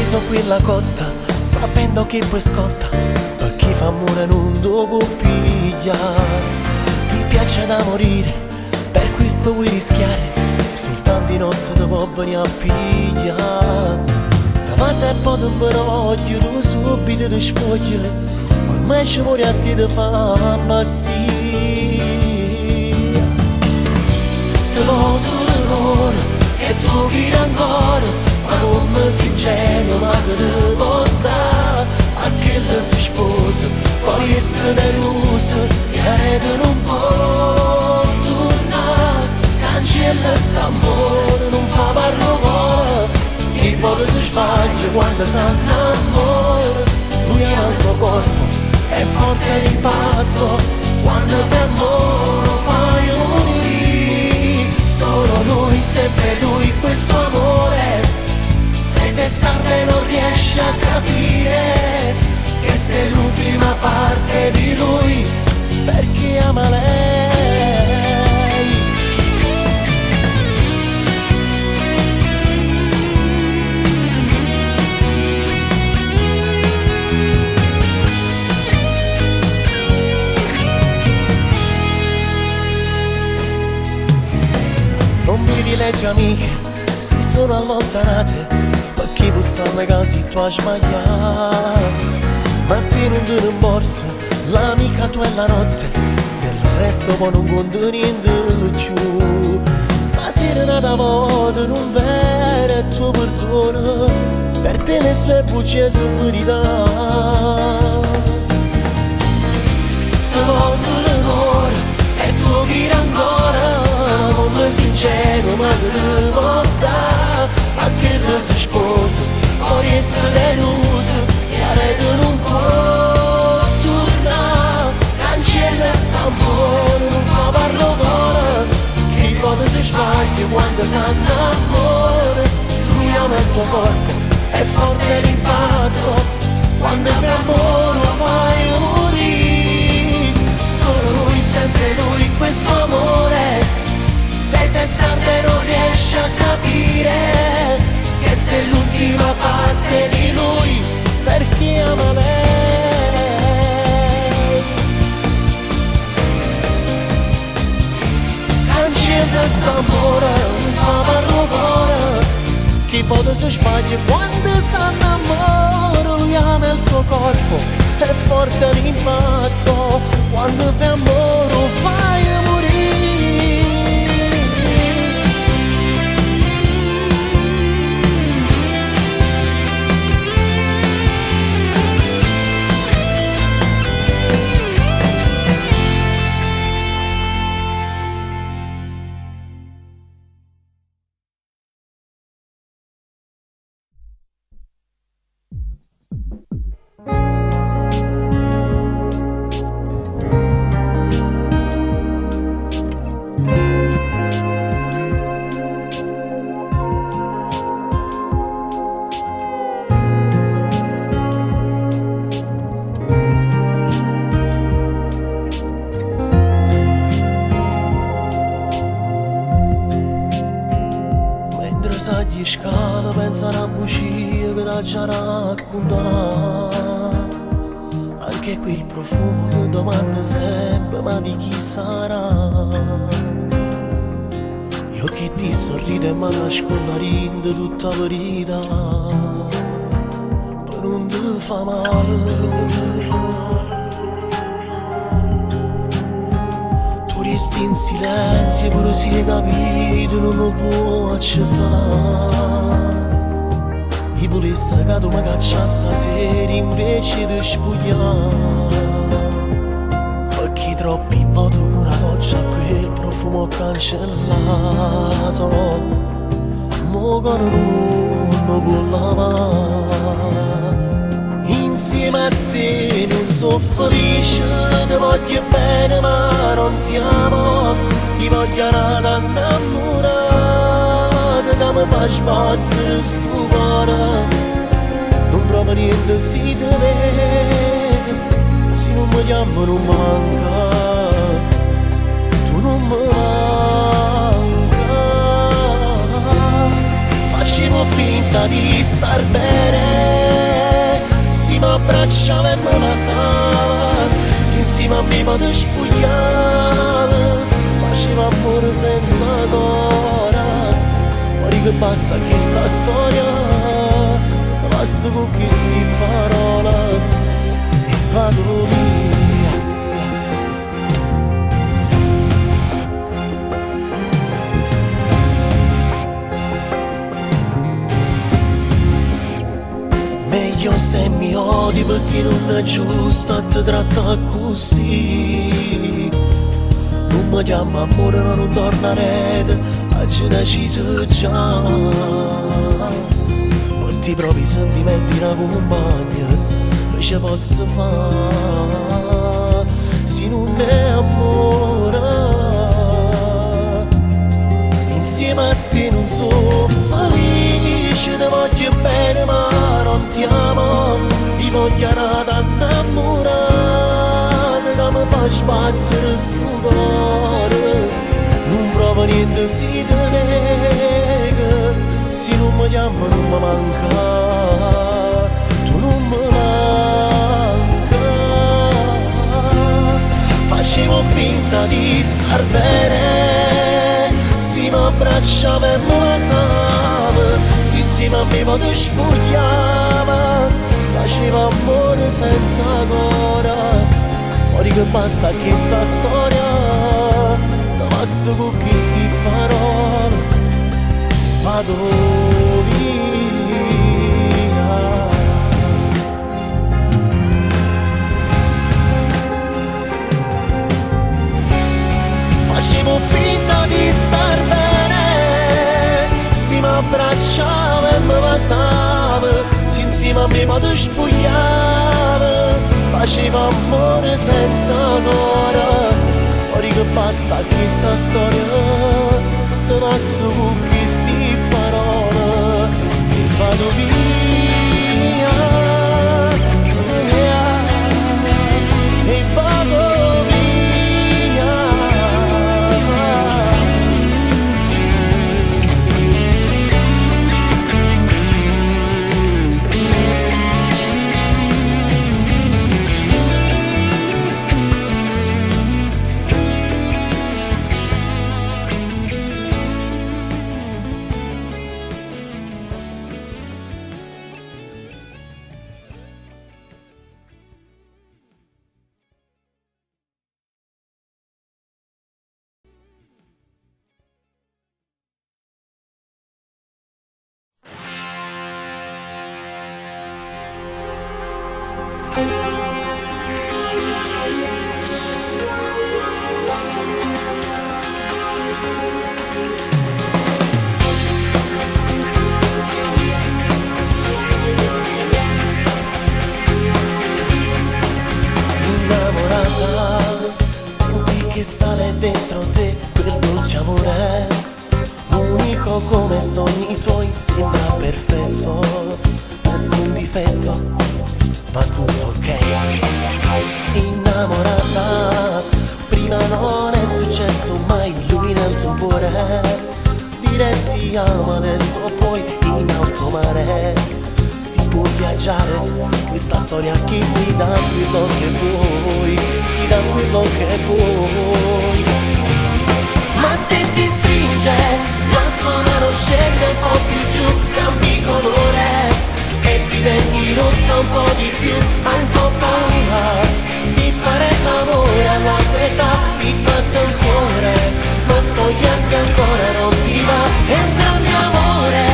so quella cotta, sapendo che poi scotta, per chi fa amore non dopo piglia. Ti piace da morire, per questo vuoi rischiare, soltanto di notte ti può venire a pigliare. Ma se poi ti imbroglio, tu subito ti spogli, ormai ci vuole a te ti fa impazzire. Te lo l'amore e tu grida ancora, ma come sincero, ma che ti porta a che le si sposa, poi resta delusa e te non può tornare. Cancella st'amore, non fa parlo. Che volte si sbaglia quando si innamora. Lui ha il tuo corpo, è forte l'impatto, quando fai amore fai morire. Solo lui, sempre lui, questo amore. Se te starne non riesci a capire che sei l'ultima parte di lui, perché ama lei. Le tue amiche si sono allontanate perché pensano che si tu hai sbagliato, ma te non te ne importa, l'amica tua è la notte, del resto poi non conta niente più. Stasera nata volta non vera il tuo perdono, per te le sue bugie sono verità. Te lo l'amore e tu gira ancora, come sincero, ma che ti porta a che le si sposa, poi resta delusa e la rete non può tornare. Cancella st'amore, non fa parlo d'ora, che volte si sbaglia quando si innamora. Lui ama il tuo corpo, è forte l'impatto, quando fai amore lo fai morire. Solo lui, sempre lui, questo amore. Se te stante non riesci a capire che sei l'ultima parte di lui, perché ama lei. Cancella st'amore, non fa parlo. Chi può si sbaglia quando si innamora. Lui ama il tuo corpo, è forte l'impatto, quando fai amore lo fai morire. Saggi scala, pensa a una bugia che t'ha già raccontato. Anche qui il profumo che domanda sempre, ma di chi sarà? Io che ti sorride ma nascondo rinde tutta la verità, per non ti fa male. Resti in silenzio, pure se hai capito non lo può accettare. Io volessi che tu mi cacciassi stasera invece di spogliare, perché troppi voto con una doccia quel profumo cancellato, mo che non lo può lavare. Insieme a te non sono felice, ti voglio bene ma non ti amo. Ti voglio nata innamorata che mi fa sbattere sto cuore. Non provo niente se ti vedo, se non mi chiamo non manca, tu non mi manca. Facciamo finta di star bene, abbracciava e mi basava, se insieme a me mi spogliava, faceva amore senza ancora. Ma che basta questa storia, te lascio con queste parole e vado via. Meglio se mi odi perché non è giusto ti tratta così. Non mi chiama amore, non tornerete, oggi deciso già. Poi ti provi sentimenti da compagna, non ci posso fare se non è amore. Insieme a te non sono felice, ti voglio bene ma non ti amo, ti voglio nata innamorata, che mi fa sbattere sto cuore. Non provo niente si te nega, se non mi chiama non mi manca, tu non mi manca. Facevo finta di star bene, si mi abbracciava e mi basava, si insieme a me mi spogliava, faceva amore senza ancora. Ora che basta questa storia, te passo con queste parole, vado via. Facevo finta di star bene, si mi abbracciava e mi basava, si insieme a me mi spogliava, faceva amore senza ancora. Ora che basta questa storia, te passo con queste parole e vado via, e vado via. Senti che sale dentro te quel dolce amore, unico come sogni tuoi, sembra perfetto, nessun difetto, va tutto ok. Innamorata, prima non è successo mai, lui nel tuo cuore, dire ti amo adesso poi in alto mare. Può viaggiare, questa storia che ti dà quello che vuoi, ti dà quello che vuoi. Ma se ti stringe, la sua mano scende un po' più giù, cambi colore e diventi rossa un po' di più. Hai un po' paura di fare l'amore alla tua età, ti batte il cuore, ma spogliarti ancora non ti va. È un grande amore,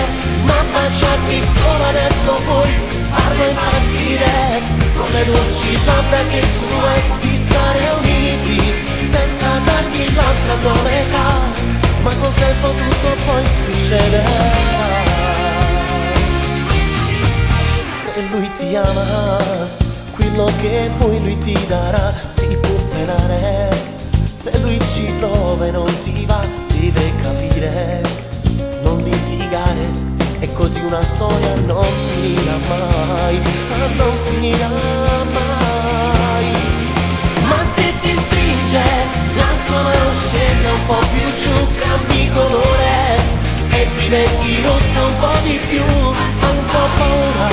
ma baciarti solo adesso puoi farlo impazzire, con le dolci labbra che tu hai, di stare uniti senza darti l'altra tua metà, ma col tempo tutto poi succederà. Se lui ti ama, quello che poi lui ti darà si può frenare. Se lui ci prova e non ti va, deve capire, non litigare. E così una storia non finirà mai, non finirà mai. Ma se ti stringe, la sua mano scende un po' più giù, cambi colore e diventi rossa un po' di più. Ho un po' paura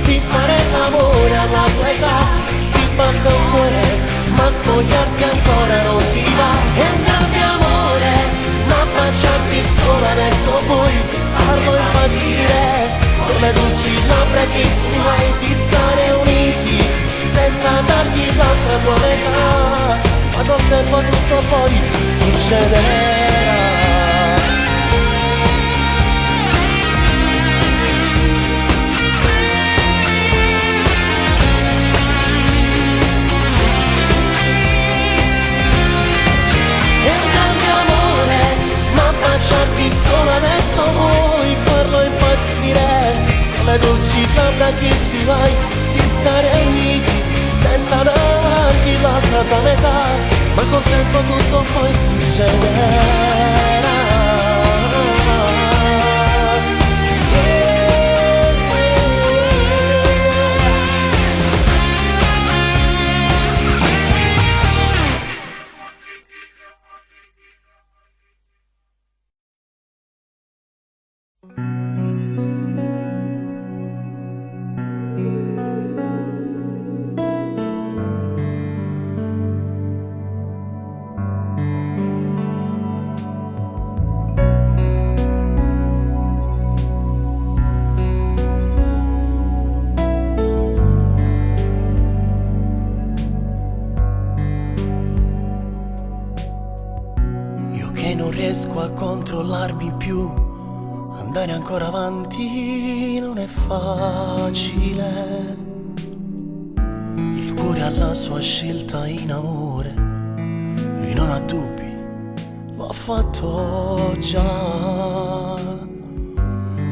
di fare l'amore alla tua età, partito il cuore, ma spogliarti ancora non ti va. È un grande amore, ma baciarti solo adesso puoi farlo impazzire, con le dolci labbra che tu hai, di stare uniti senza dargli l'altra tua metà, ma col tempo tutto poi succederà. Baciarti solo adesso vuoi farlo impazzire, con le dolci labbra che tu hai, di stare uniti senza dargli l'altra tua metà, ma col tempo tutto poi succederà. Riesco a controllarmi più, andare ancora avanti non è facile. Il cuore ha la sua scelta in amore, lui non ha dubbi, lo ha fatto già.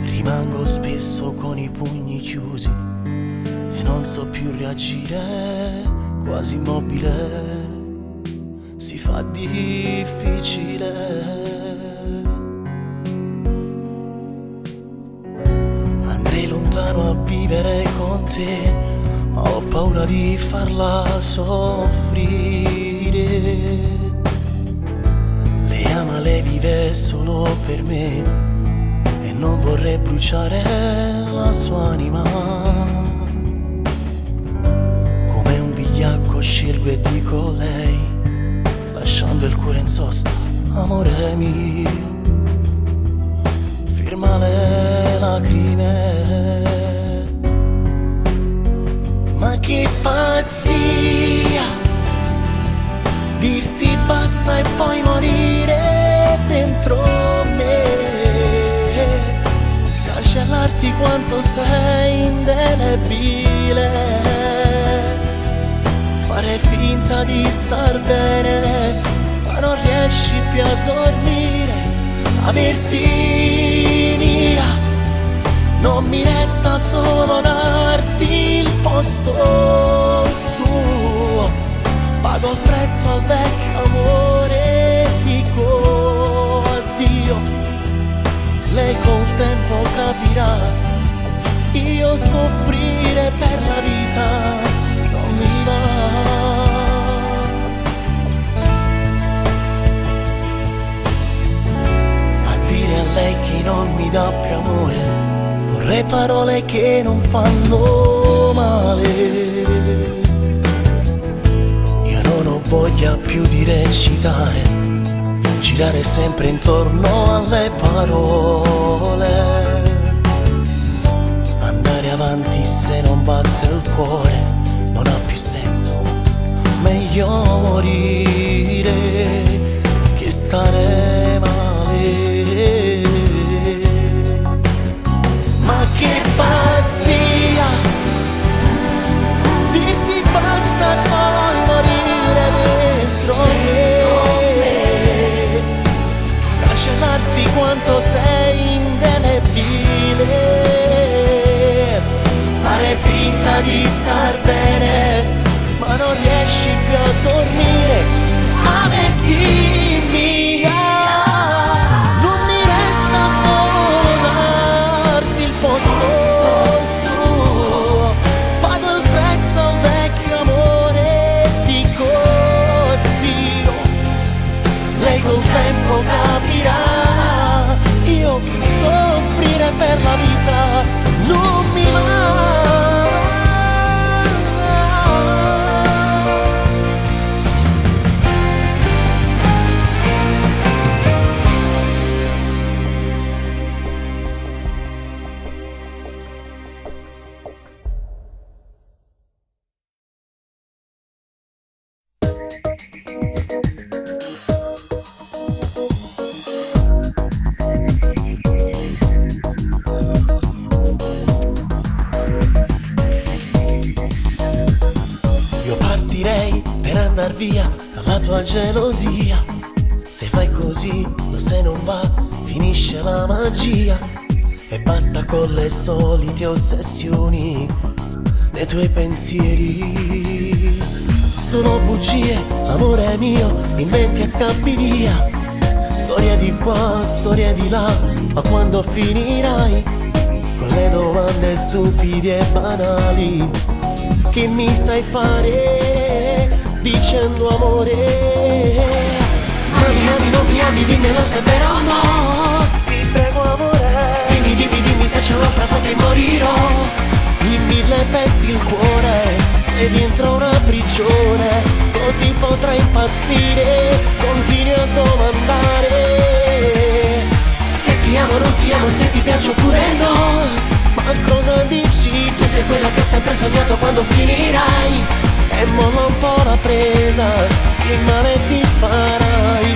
Rimango spesso con i pugni chiusi e non so più reagire, quasi immobile. Si fa difficile. Andrei lontano a vivere con te, ma ho paura di farla soffrire. Lei ama, lei vive solo per me e non vorrei bruciare la sua anima. Come un vigliacco scelgo e dico lei, lasciando il cuore in sosta, amore mio, firma le lacrime. Ma che pazzia, dirti basta e poi morire dentro me, cancellarti quanto sei indelebile, fare finta di star bene, ma non riesci più a dormire, averti mia, non mi resta solo darti il posto suo, pago il prezzo al vecchio amore, dico addio, lei col tempo capirà, io soffrire per la vita non mi va. A dire a lei che non mi dà più amore, vorrei parole che non fanno male. Io non ho voglia più di recitare, girare sempre intorno alle parole, andare avanti se non batte il cuore, non ha più senso, meglio morire che stare male. Ma che pazzia, dirti basta e poi morire dentro me, cancellarti quanto sei indelebile, fare finta di star bene, ma non riesci più a dormire, averti mia, non mi resta solo darti il posto suo, pago il prezzo al vecchio amore, dico addio, lei col tempo capirà, io soffrire per la vita non mi va. tua gelosia. Se fai così, ma se non va, finisce la magia. E basta con le solite ossessioni dei tuoi pensieri. Sono bugie, amore mio, inventi e scappi via. Storia di qua, storia di là, ma quando finirai con le domande stupide e banali che mi sai fare dicendo amore? Mi ami, non mi ami, dimmelo se vero o no. Ti prego amore, dimmi se c'è un'altra so che morirò. In mille pezzi il cuore, sei dentro una prigione, così potrai impazzire, continui a domandare se ti amo o non ti amo, se ti piace oppure no. Ma cosa dici? Tu sei quella che hai sempre sognato quando finirai. E molla un po' la presa, che male ti farai.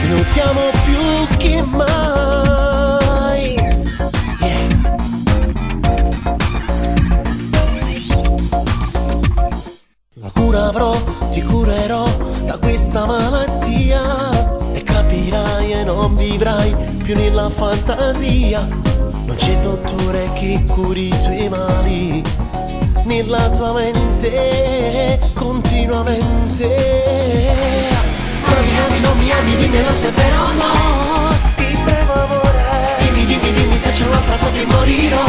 Io ti amo più che mai. Yeah. La cura avrò, ti curerò da questa malattia. E capirai e non vivrai più nella fantasia. Non c'è dottore che curi i tuoi mali nella tua mente continuamente. Ma mi ami, non mi ami, dimmelo se è vero o no. Ti prego amore, dimmi se c'è un'altra so che morirò.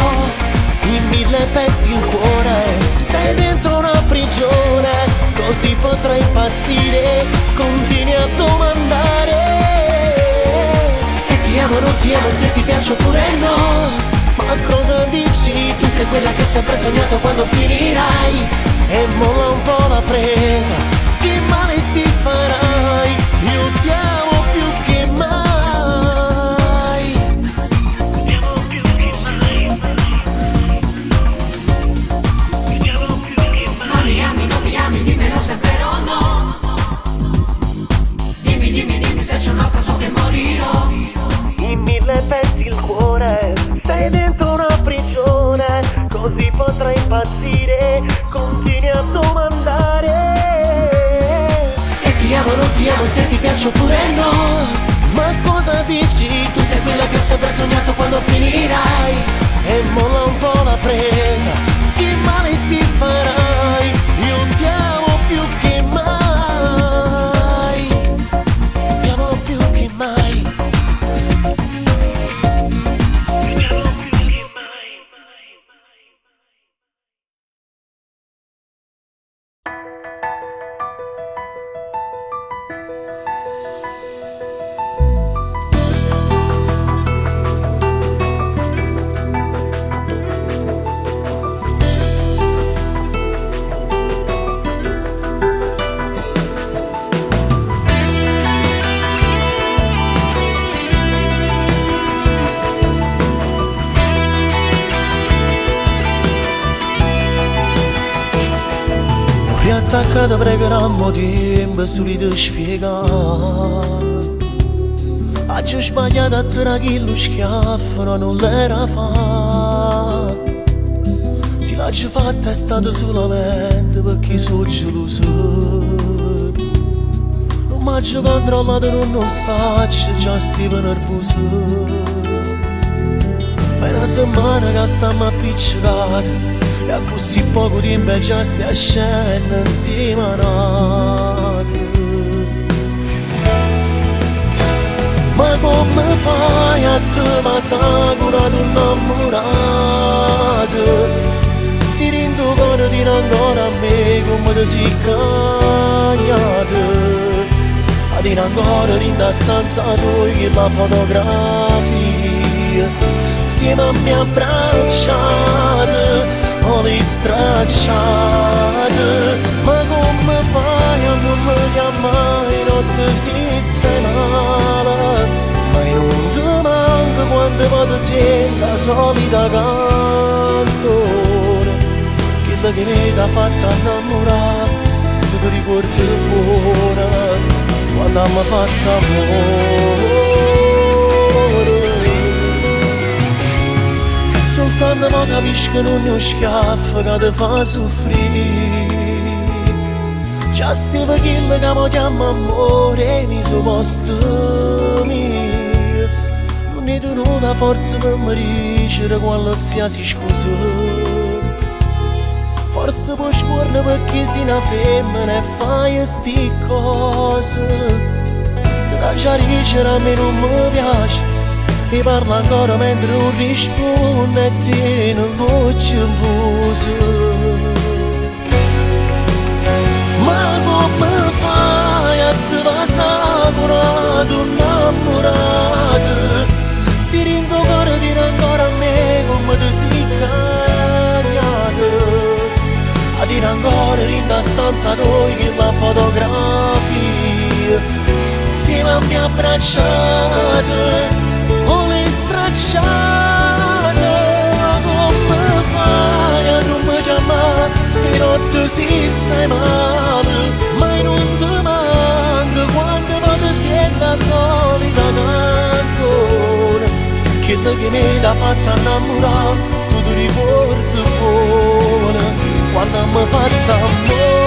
In mille pezzi il cuore, sei dentro una prigione, così potrai impazzire, continui a domandare se ti amo o non ti amo, se ti piace oppure no. Ma cosa dici? Tu sei quella che hai sempre sognato quando finirai. E molla un po' la presa, che male ti farai. Io ti amo più che mai. Ti amo più che mai. Ti amo più che mai. Non mi ami, non mi ami, dimmelo se è vero o no. Dimmi se c'è un'altra so che morirò. In mille pezzi il cuore, sei dentro una prigione, così potrai impazzire, continui a domandare se ti amo o non ti amo, se ti piace oppure no. Ma cosa dici? Tu sei quella che hai sempre sognato quando finirai. E molla un po' la presa, che male ti farai. Io ti amo più che mai. Ti amo più che mai. Riattaccata pregherammo tempo su di te spiegare. Oggi ho sbagliato a te lo schiaffo, no, non l'era fa. Se l'hai fatta è stato solamente perché sono geloso. Non mi ha controllato, non lo so, già stavo nervoso. Ma è una settimana che stiamo appiccicati e a così poco tempo già stai scendendo insieme a noi. Ma come fai a te passare curato innamorato? Si rende conto di ancora a me come ti sei cagnato. A dire ancora in la stanza tua la fotografia insieme a me abbracciate o le stracciate. Ma come fai a non mi chiamare, non ti esiste male. Ma non ti manca quando poi ti senti la solita canzone, quella che mi ti ha fatto innamorare. Tu ti ricordi buona quando mi ha fatto amore. Soltanto mo capisci che non è uno schiaffo che ti fa soffrire. Già stiamo kill che mi chiama amore, mi sono posto mio. Non è tenuta forza per mi dicere qualsiasi scusa. Forse puoi scorrere perché sei una femmina e fai sti cose. La chiaricera a me non mi piace e parla ancora mentre non risponde e te non voglio in voce. Ma come fai a te passare curato innamorato? Si rende cuore di ancora a me come ti sei cagnato. A dire ancora in la stanza tua che la fotografia insieme a mia abbracciate o le stracciate. Come fai a non mi chiamare e notte si stai male, mai non ti manca quante volte siete la solita canzone che mi ha fatto innamorare, tu ti ricordi buona quando mi ha fatto amore.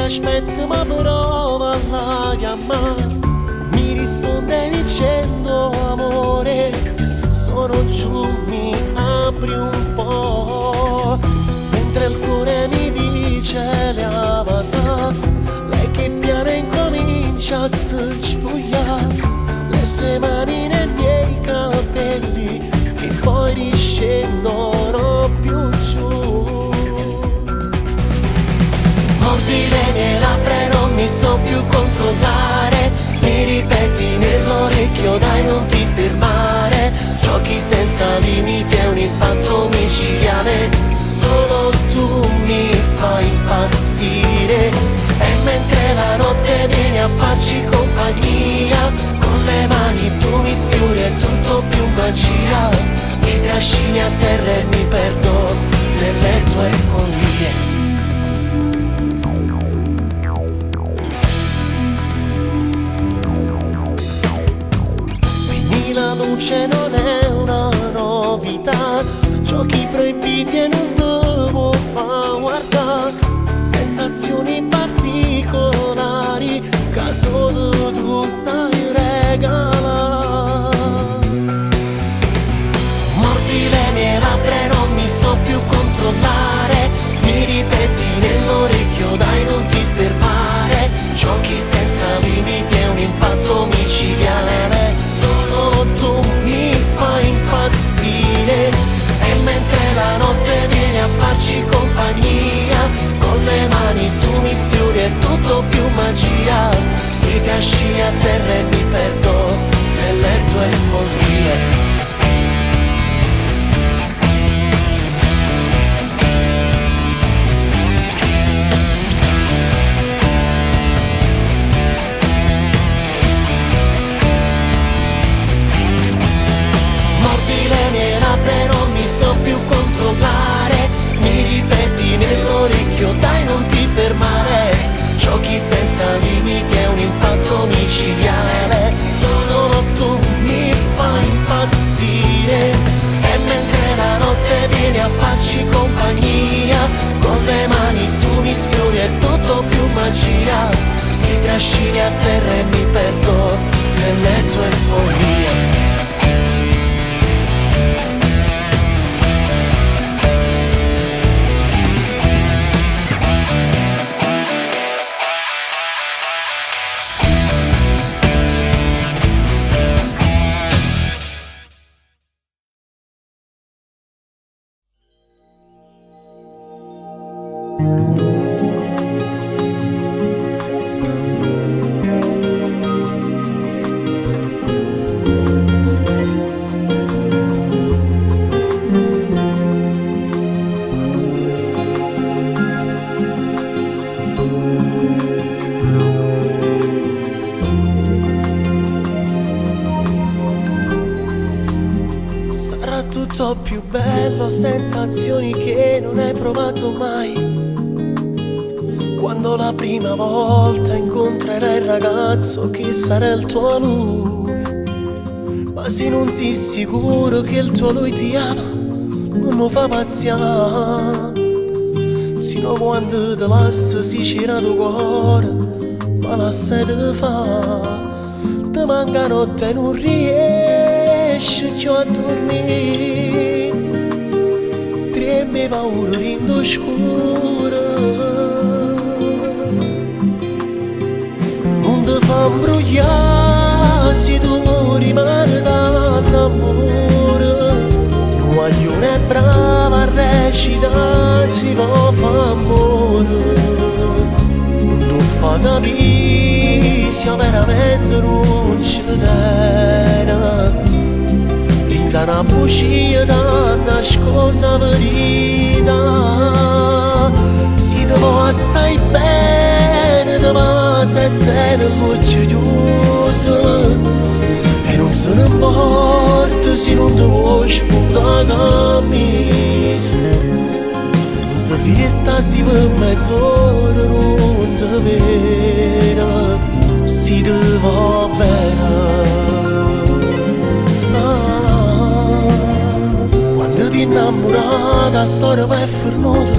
Aspetta ma prova a chiamare, mi risponde dicendo amore, sono giù, mi apri un po', mentre il cuore mi dice leva sa, lei che piano incomincia a spugliare, le sue mani nei miei capelli che poi riscendono più giù. Mordi le mie labbra e non mi so più controllare, mi ripeti nell'orecchio dai non ti fermare, giochi senza limiti è un impatto micidiale, solo tu mi fai impazzire. E mentre la notte vieni a farci compagnia, con le mani tu mi sfiori è tutto più magia, mi trascini a terra e mi perdo nelle tue follie. La luce non è una novità, giochi proibiti e non devo far guardare, sensazioni particolari che solo tu sai regalare. Mordi le mie labbra e non mi so più controllare, mi ripeti nell'orecchio dai non ti fermare, giochi senza limiti è un impatto micidiale, solo tu mi fai impazzire. E mentre la notte vieni a farci compagnia, con le mani tu mi sfiori è tutto più magia, mi trascini a terra e mi perdo nelle tue follie. Non mi so più controllare, mi ripeti nell'orecchio dai non ti fermare, giochi senza limiti è un impatto micidiale, solo tu mi fai impazzire. E mentre la notte vieni a farci compagnia, con le mani tu mi sfiori è tutto più magia, mi trascini a terra e mi perdo nelle tue follie. Sarà tutto più bello, sensazioni che non hai provato mai. Quando la prima volta incontrerai il ragazzo che sarà il tuo lui. Ma se non sei sicuro che il tuo lui ti ama, non lo fa pazziare. Sino quando ti lascia si c'era tuo cuore, ma la sete fa. Ti manca notte e non riesci più a dormire. Treme paura in scuro. Non ti fa imbrogliare se tu rimani dall'amore. Un maglione è brava a recitare, si può fare amore. Non ti fa capire se veramente non ci tiene. Brinda una bugia da nascondere la verità. Si ti può assai bene, ti va se te l'occhio chiuso. E non se ne importa se non ti vuoi spuntare la camisa. Non si fiesta si per mezz'ora non ti vede, si ti va bene. Quando ti innamorata la storia va fermata,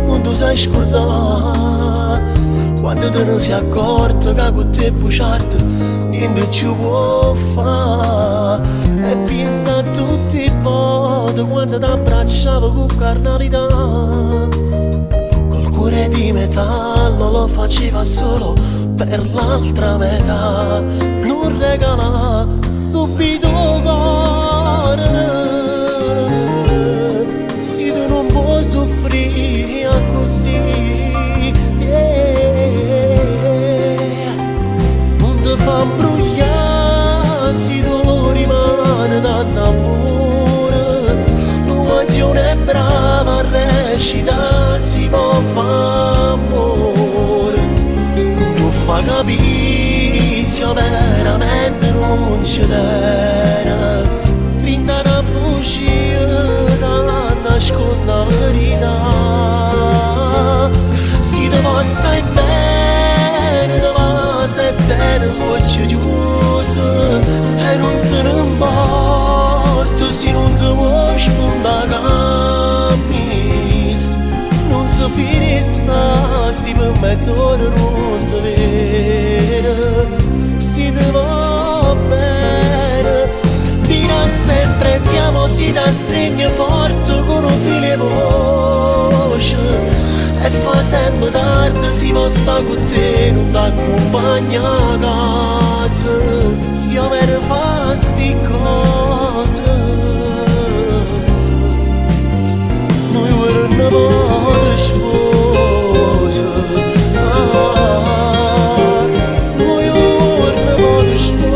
non ti sai scordare. Quando te ne sei accorta che con te bugiardo niente ci può fare. E pensa a tutti i voti quando ti abbracciavo con carnalità. Col cuore di metallo lo faceva solo per l'altra metà. Non regala subito cuore. Se tu non vuoi soffrire così, non ti fa imbrogliare se tu rimani dall'amore. Un maglione è brava a recitare, si può fare amore. Non ti fa capire se veramente non ci tiene. Brinda una bugia da nascondere la verità. Si ti va assai bene, ti va se te l'occhio chiuso. E non se ne importa se non ti vuoi spuntare la camisa. Non si finisce se per mezz'ora non ti vede. Si ti va bene, dirà sempre ti amo, si ti stringe forte con un filo voce. E fa sempre tardi, si può stare con te, non ti accompagna a casa. Si avere fa sti cose, noi vorremmo poter sposa. Noi vorremmo poter sposa.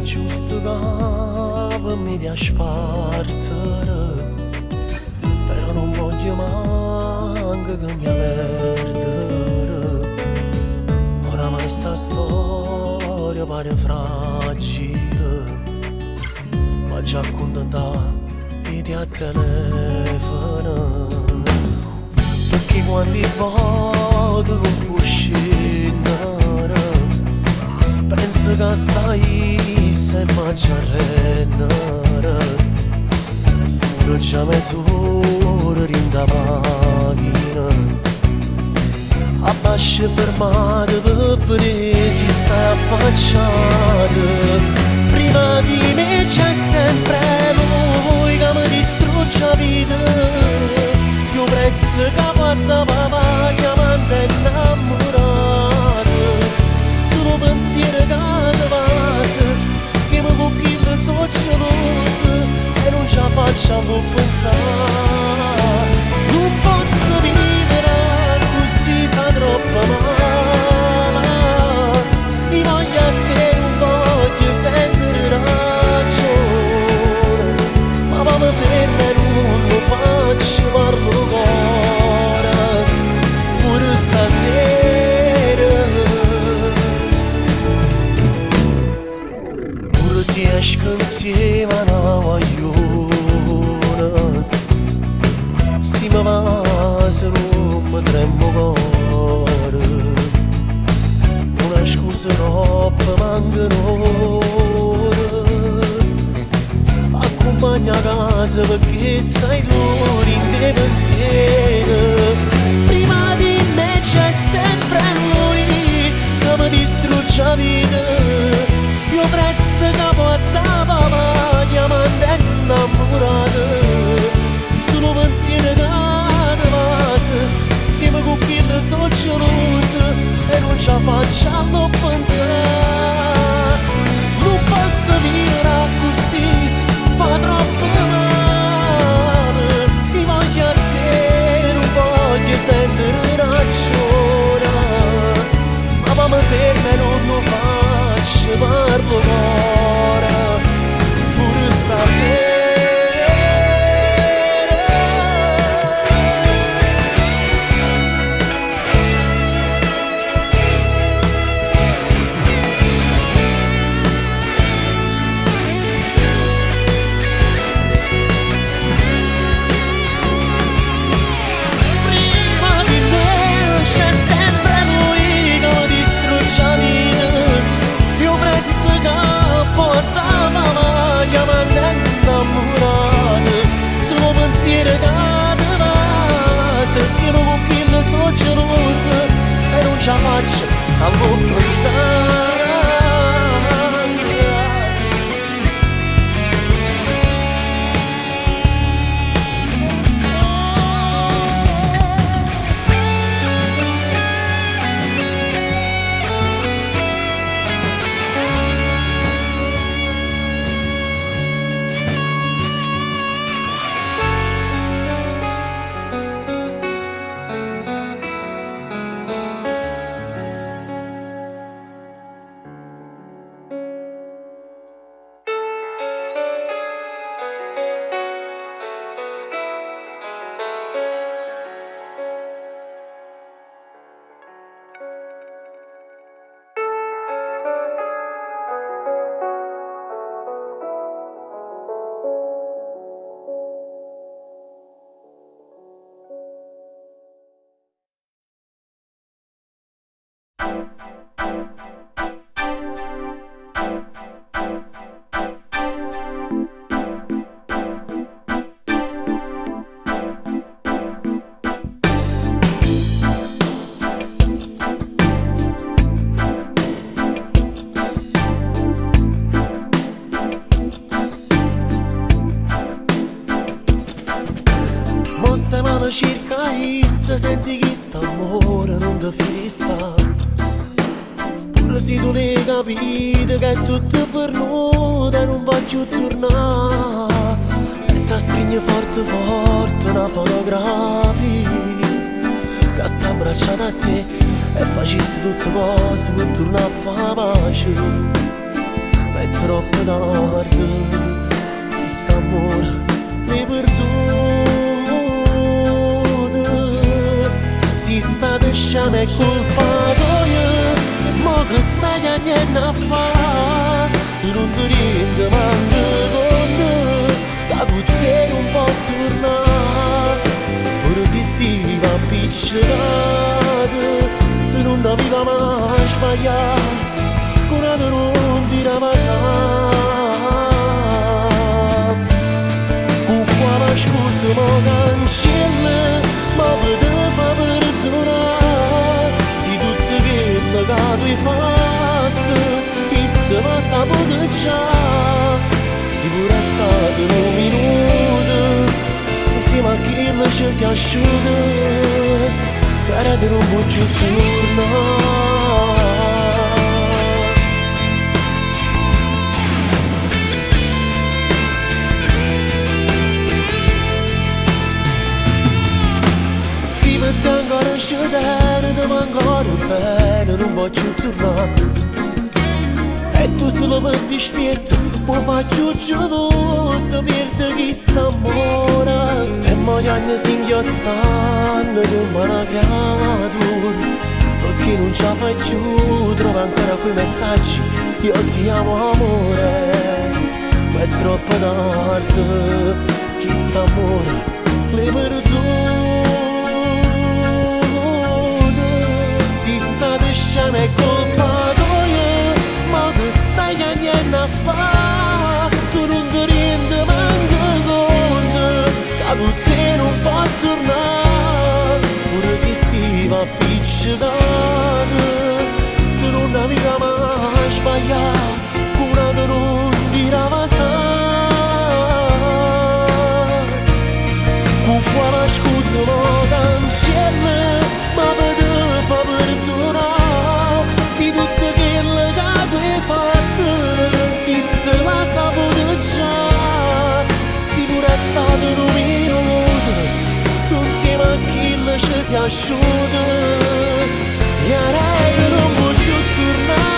Giusto che per me ti spartere, però non voglio manco che mi perdere. Oramai Questa storia pare fragile, ma già contenta vedi a telefono. Perché quando i voto non può scendere, penso che stai sempre a giarrenare. Sturo già mezz'ora in da macchina, abbascia fermate per vedere si sta affacciata. Prima di me c'è sempre lui che mi distrugge la vita. Io prezzo che porta papà chiamando innamorato. Solo pensiero che ti passa, insieme con chi mi sono geloso e non ce la faccio a pensare. Non posso vivere così, fa troppo male. Mi voglio a te, non voglio sentire ragione, ma mi fermo e non lo faccio, parlo ora, pure stasera. Pure se esco insieme a una guagliona, si mi va se non mi tremo cuore. Una scusa troppo mancano ore, accompagna a casa perché stai tu in te pensiero. Prima di me c'è sempre lui che mi distrugge la vita. Io prezzo che porta papà chiamando innamorato. Solo pensiero che ti passa, insieme con chi mi sono geloso e non ce la faccio a non pensare. Non posso vivere così, fa troppo male. Mi voglio a te, non voglio sentire ragione, ma mi fermo e non lo faccio, parlo ora, pure stasera. Insieme con chi ne sono geloso e non ce la faccio a non pensare. Circa issa senza chi sta amore non ti fista. Pure se tu ne capite che è tutto fermato e non voglio tornare, e ti stringe forte forte una fotografia che sta abbracciata a te e facessi tutte cose per tornare a fare pace. Ma è troppo tardi, questo amore mi perdono. Si sta lasciando è colpa tua, mo anni fa, tu non ti rendi manco conto, da tutte non può tornare, pure se stiva appiccicato, tu non aveva mai sbagliato, curato non ti ravasare. Con quale scusa mi cancelli, ma te fa perdonare, se tutto quello che tu hai fatto, se lo saputo già, si pure stato un minuto, insieme a quello ci si asciuga, per te non può più tornare. Si mette ancora a scendere, ma ancora bene, non può più tornare. E tu solo per dispietto, poi faccio geloso per te che sta amore. E mogli anni si inghiozzano come una creatura, perché non ce la fai più, trovo ancora quei messaggi, io ti amo amore. Ma è troppo tardi, che sta amore le perdono. Si sta scema è colpa ma che stai anni a fa, tu non ti rendi manco conto, che con te non può tornare, pure se stiva appiccicato, tu non avevi mai sbagliato, curato non ti ravasare. Con quale scusa mi cancelli, ma te fa perdonare, se tutto quello che tu hai fatto, e se la saputo già, si pure stato un minuto, tu insieme a quello ci si asciuga, e ora che non può più tornare,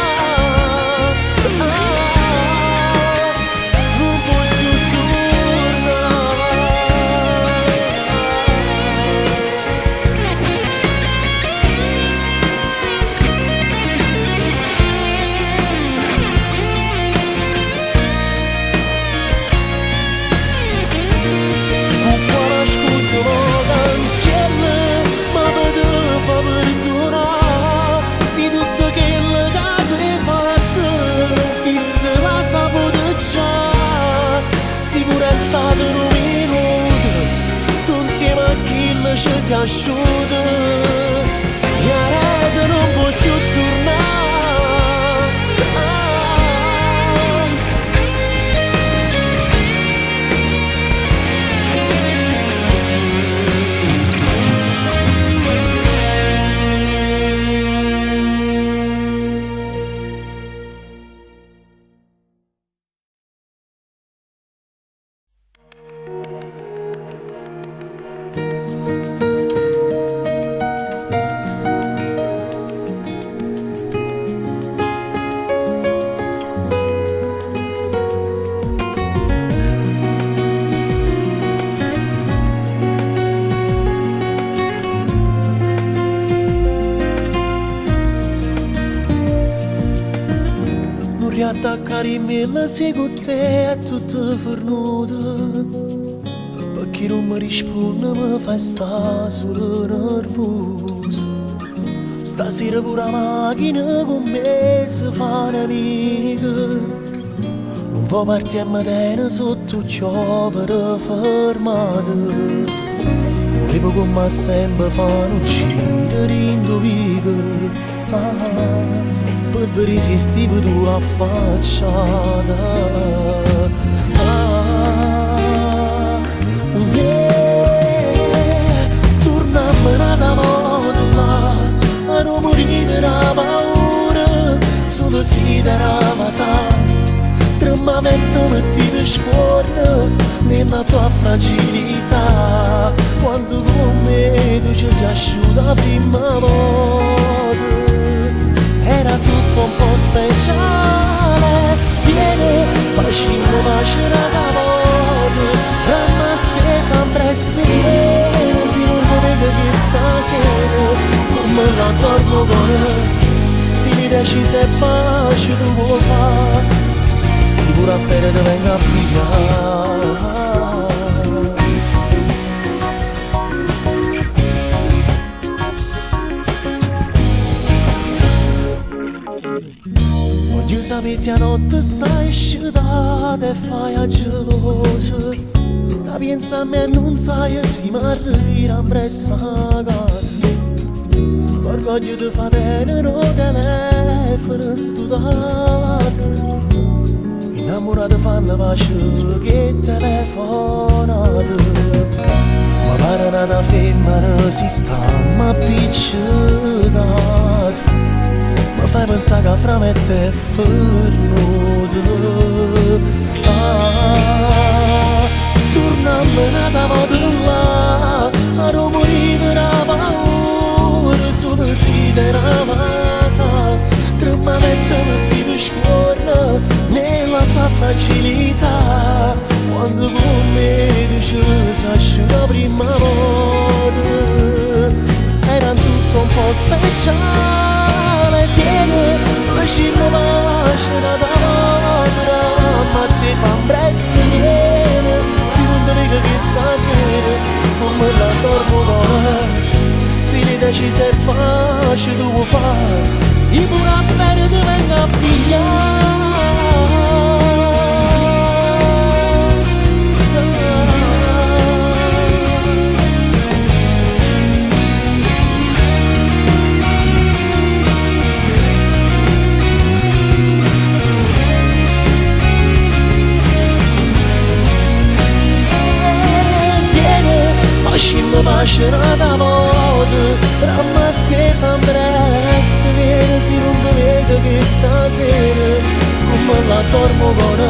non può più ci si asciuga, e ora che non può più riattaccare in me, se con te è tutto fornuto, perché non mi risponde, mi fa stare solo nervoso. Stasera pure la macchina con me si fa un'amica, non va partire a mattina sotto piovere fermata. Volevo con me sempre fare un giro in dovica, per resistere tua facciata. Tornammo da moda, a non morire da paura, solo si darà sa, tremamento metti per scuola nella tua fragilità, quando con me tu ci si asciuga la prima volta. Era tutto un po' speciale, viene facendo pace da volta, ma te fa impressione, si non vede che stasera, come la dormo con si mi decise e pace tu vuoi fare, ti pure appena ti venga a pigliare. Voglio sapere se a notte stai scitata e fai a geloso, che pensa a me e non sai se mi arriva presso a casa. L'orgoglio di fare tenero telefono studato, innamorato fanno pace che telefonate. Ma pare una femmina si sta appiccicato, mi fai pensare che fra me e te è fernuto. Tornammo da volta là, a rumori per la paura, su desidera sa, tremamente ti per scuola, nella tua fragilità, quando con me dici si asciuga prima volta, era tutto un po' speciale, viene, lasciamo lasciare da volta, ma ti fa un presto niente, si non ti dico che stasera, come la dormo con si ne decise e pace tu vuoi fare, i pure a bere ti venga a pigliare. Facciamo pace una volta, però a te fa presto, vieni se non ti vedo che stasera, come la dormo con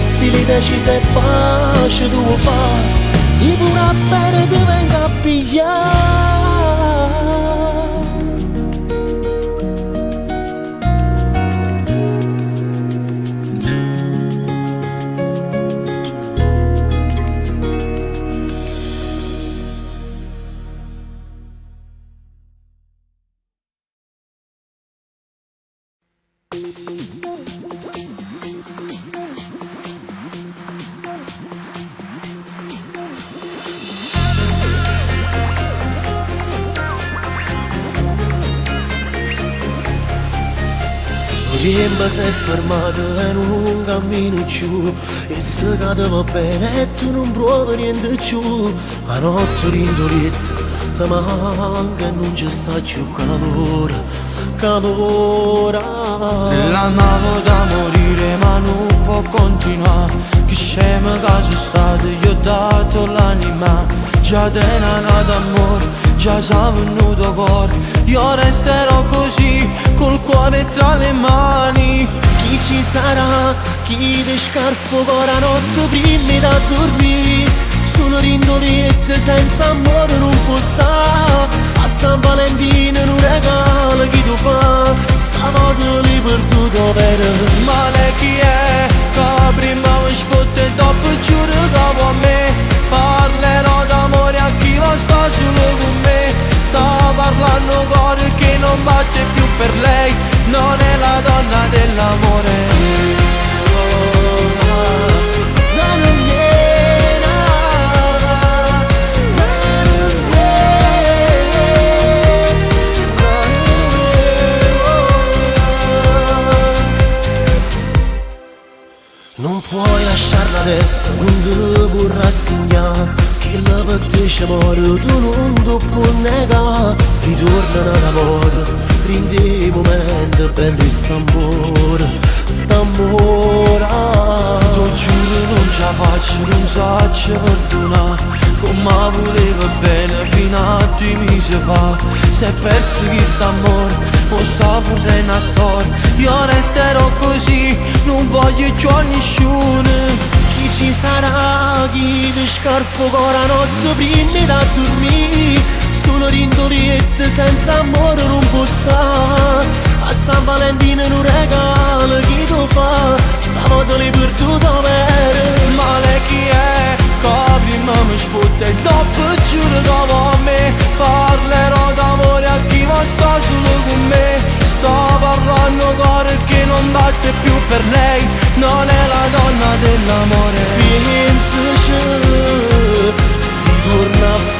si li decise e pace tu vuoi fare, i pure a bere ti venga a pigliare. Il tempo si è fermato e non cammini più, e se cade va bene e tu non provi niente più. A notte rindoletta ti manca e non ci sta più calore, calore. La nave da morire ma non può continuare, che scema che sono stato, gli ho dato l'anima, già tenana d'amore, già sa venuto cuore, io resterò così, col cuore tra le mani. Chi ci sarà, chi ti scarfo ora notte prima da dormire, solo rindolette senza amore non può stare, a San Valentino un regalo chi tu fa, stavolta l'hai perduto per Male chi è, che prima mi sfotte e dopo giuro dopo a me, parlerò d'amore a chi lo sta solo con me, sta parlando cuore che non batte più per lei, non è la donna dell'amore. Non puoi lasciarla adesso, non te puoi rassegnare, che la per te ci muore, tu non ti puoi negare. Ritorna una volta, rindi i momenti belli st'amore, st'amore. Ti giuro non ce la faccio, non so perdonare, come voleva bene fino a 2 mesi fa. Se è perso chi st'amore, o sta fuori una storia, io resterò così, non voglio più a nessuno. Chi ci sarà, chi ti scarfo ora notte prima da dormire, solo rindoliette senza amore non può stare, a San Valentino un regalo chi tu fa, stavolta l'hai perduto per Male chi è, che prima mi sfotte e dopo giuro dopo a me, parlerò d'amore a chi ma sta solo con me, sto parlando non batte più per lei, non è la donna dell'amore. Pensaci, ritorna a